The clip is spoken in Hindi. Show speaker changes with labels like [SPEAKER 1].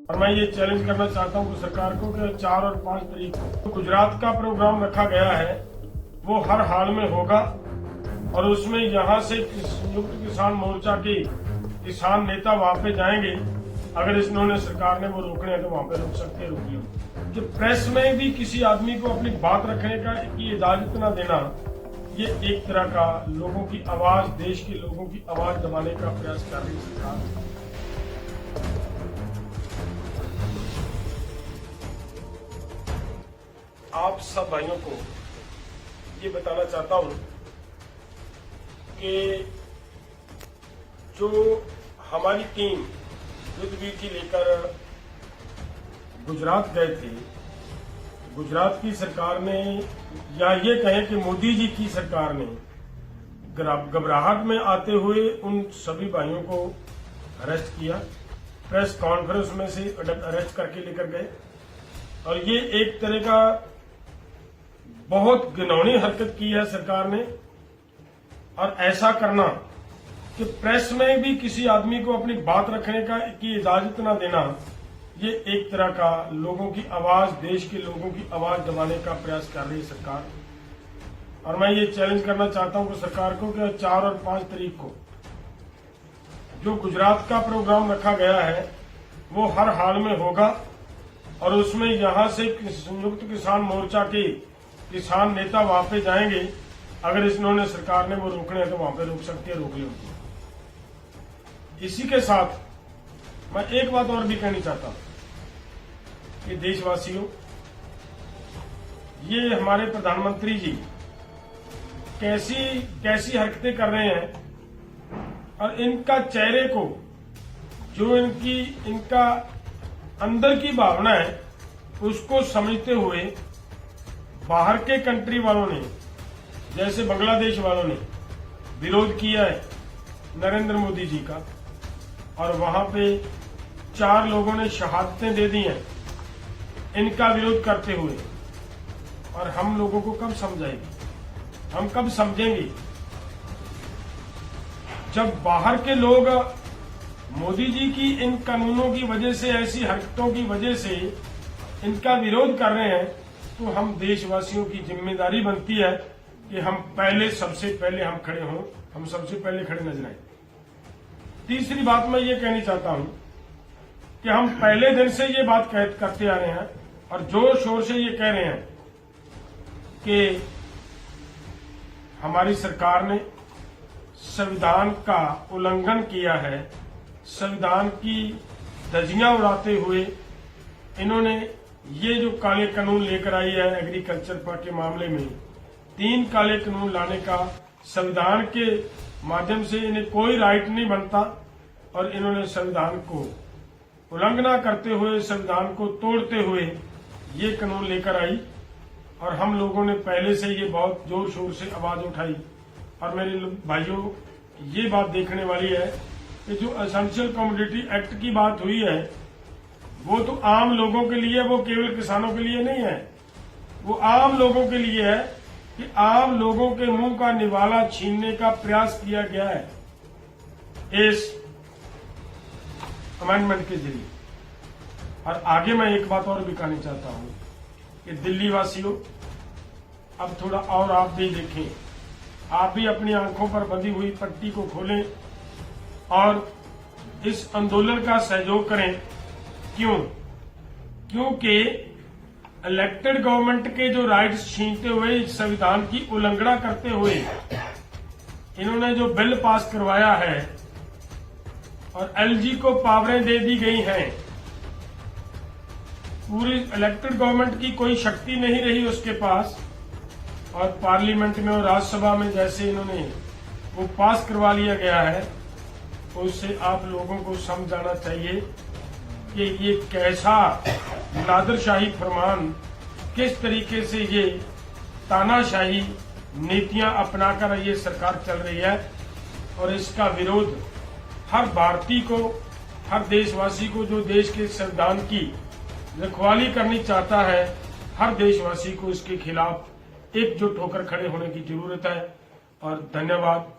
[SPEAKER 1] और मैं ये चैलेंज करना चाहता हूँ सरकार को कि 4 और 5 तारीख को गुजरात का प्रोग्राम रखा गया है वो हर हाल में होगा और उसमें यहाँ से संयुक्त किसान मोर्चा के किसान नेता वहाँ पे जाएंगे। अगर इन्होंने सरकार ने वो रोकने हैं तो वहाँ पे रोक सकते हैं, रोक लो। कि प्रेस में भी किसी आदमी को अपनी बात रखने की इजाजत न देना, ये एक तरह का लोगों की आवाज, देश के लोगों की आवाज दबाने का प्रयास कर रही सरकार। आप सब भाइयों को ये बताना चाहता हूं कि जो हमारी टीम युद्धवीर लेकर गुजरात गए थे, गुजरात की सरकार ने, या ये कहें कि मोदी जी की सरकार ने घबराहट में आते हुए उन सभी भाइयों को अरेस्ट किया, प्रेस कॉन्फ्रेंस में से अरेस्ट करके लेकर गए। और ये एक तरह का बहुत घिनौनी हरकत की है सरकार ने। और ऐसा करना कि प्रेस में भी किसी आदमी को अपनी बात रखने की इजाजत न देना, ये एक तरह का लोगों की आवाज, देश के लोगों की आवाज दबाने का प्रयास कर रही है सरकार। और मैं ये चैलेंज करना चाहता हूं सरकार को कि 4 और 5 तारीख को जो गुजरात का प्रोग्राम रखा गया है वो हर हाल में होगा और उसमें यहाँ से संयुक्त किसान मोर्चा के किसान नेता वहां पे जाएंगे। अगर इन्होंने सरकार ने वो रोकने हैं तो वहां पे रोक सकते हैं, रोक लो। इसी के साथ मैं एक बात और भी कहनी चाहता हूं कि देशवासियों, ये हमारे प्रधानमंत्री जी कैसी हरकतें कर रहे हैं और इनका चेहरे को, जो इनका अंदर की भावना है उसको समझते हुए बाहर के कंट्री वालों ने, जैसे बांग्लादेश वालों ने विरोध किया है नरेंद्र मोदी जी का, और वहां पे 4 लोगों ने शहादतें दे दी हैं इनका विरोध करते हुए। और हम लोगों को कब समझाएगी, हम कब समझेंगे जब बाहर के लोग मोदी जी की इन कानूनों की वजह से, ऐसी हरकतों की वजह से इनका विरोध कर रहे हैं। तो हम देशवासियों की जिम्मेदारी बनती है कि हम सबसे पहले हम खड़े हों, हम सबसे पहले खड़े नजर आए। तीसरी बात मैं ये कहनी चाहता हूं कि हम पहले दिन से ये बात करते आ रहे हैं और जोर शोर से ये कह रहे हैं कि हमारी सरकार ने संविधान का उल्लंघन किया है। संविधान की धज्जियां उड़ाते हुए इन्होंने ये जो काले कानून लेकर आई है एग्रीकल्चर के मामले में, 3 काले कानून लाने का संविधान के माध्यम से इन्हें कोई राइट नहीं बनता और इन्होंने संविधान को उल्लंघना करते हुए, संविधान को तोड़ते हुए ये कानून लेकर आई। और हम लोगों ने पहले से ये बहुत जोर शोर से आवाज उठाई। और मेरे भाइयों, ये बात देखने वाली है कि जो एसेंशियल कमोडिटी एक्ट की बात हुई है वो तो आम लोगों के लिए, वो केवल किसानों के लिए नहीं है, वो आम लोगों के लिए है कि आम लोगों के मुंह का निवाला छीनने का प्रयास किया गया है इस अमेंडमेंट के जरिए। और आगे मैं एक बात और भी कहना चाहता हूं कि दिल्ली वासियों, अब थोड़ा और आप भी देखें, आप भी अपनी आंखों पर बंधी हुई पट्टी को खोलें और इस आंदोलन का सहयोग करें। क्योंकि इलेक्टेड गवर्नमेंट के जो राइट्स छीनते हुए, संविधान की उल्लंघना करते हुए इन्होंने जो बिल पास करवाया है और एलजी को पावरें दे दी गई हैं, पूरी इलेक्टेड गवर्नमेंट की कोई शक्ति नहीं रही उसके पास। और पार्लियामेंट में और राज्यसभा में जैसे इन्होंने वो पास करवा लिया गया है, उससे आप लोगों को समझाना चाहिए कि ये कैसा नादरशाही फरमान, किस तरीके से ये तानाशाही नीतियां अपनाकर ये सरकार चल रही है। और इसका विरोध हर भारतीय को, हर देशवासी को, जो देश के संविधान की रखवाली करनी चाहता है, हर देशवासी को इसके खिलाफ एकजुट होकर खड़े होने की जरूरत है। और धन्यवाद।